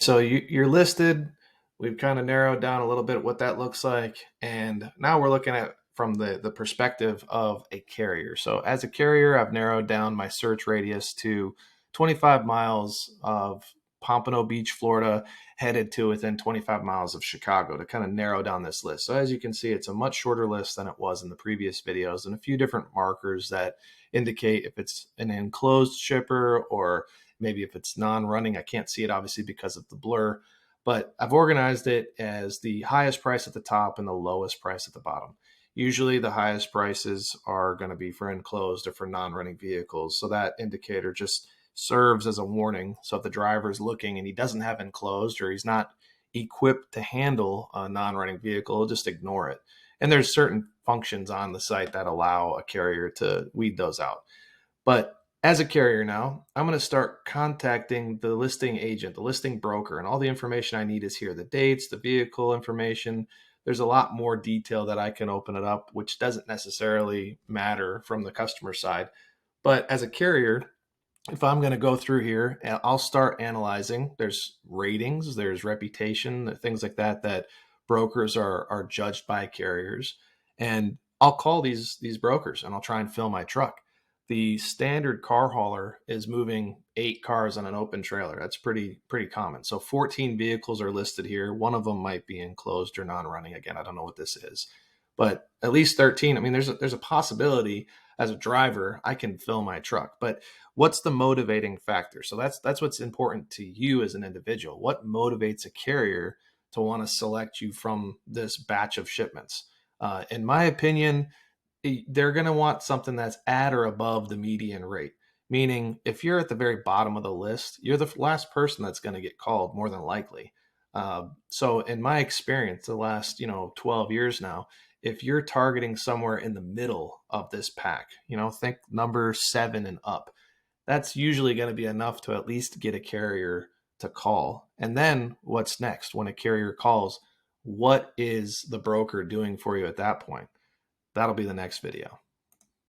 So you're listed. We've kind of narrowed down a little bit what that looks like, and now we're looking at from the perspective of a carrier. So as a carrier, I've narrowed down my search radius to 25 miles of Pompano Beach, Florida, headed to within 25 miles of Chicago to kind of narrow down this list. So as you can see, it's a much shorter list than it was in the previous videos, and a few different markers that indicate if it's an enclosed shipper or maybe if it's non-running. I can't see it obviously because of the blur, but I've organized it as the highest price at the top and the lowest price at the bottom. Usually the highest prices are going to be for enclosed or for non-running vehicles. So that indicator just serves as a warning. So if the driver's looking and he doesn't have enclosed or he's not equipped to handle a non-running vehicle, just ignore it. And there's certain functions on the site that allow a carrier to weed those out. But as a carrier now, I'm going to start contacting the listing agent, the listing broker, and all the information I need is here, the dates, the vehicle information. There's a lot more detail that I can open it up, which doesn't necessarily matter from the customer side. But as a carrier, if I'm going to go through here, I'll start analyzing. There's ratings, there's reputation, things like that that brokers are judged by carriers. And I'll call these brokers and I'll try and fill my truck. The standard car hauler is moving 8 cars on an open trailer. That's pretty common. So 14 vehicles are listed here. One of them might be enclosed or non-running. Again, I don't know what this is, but at least 13. I mean, there's a possibility as a driver I can fill my truck, but what's the motivating factor? So that's what's important to you as an individual. What motivates a carrier to want to select you from this batch of shipments? In my opinion, they're going to want something that's at or above the median rate. Meaning, if you're at the very bottom of the list, you're the last person that's going to get called more than likely. So, in my experience, the last 12 years now, if you're targeting somewhere in the middle of this pack, think number 7 and up, that's usually going to be enough to at least get a carrier to call. And then what's next? When a carrier calls, what is the broker doing for you at that point? That'll be the next video.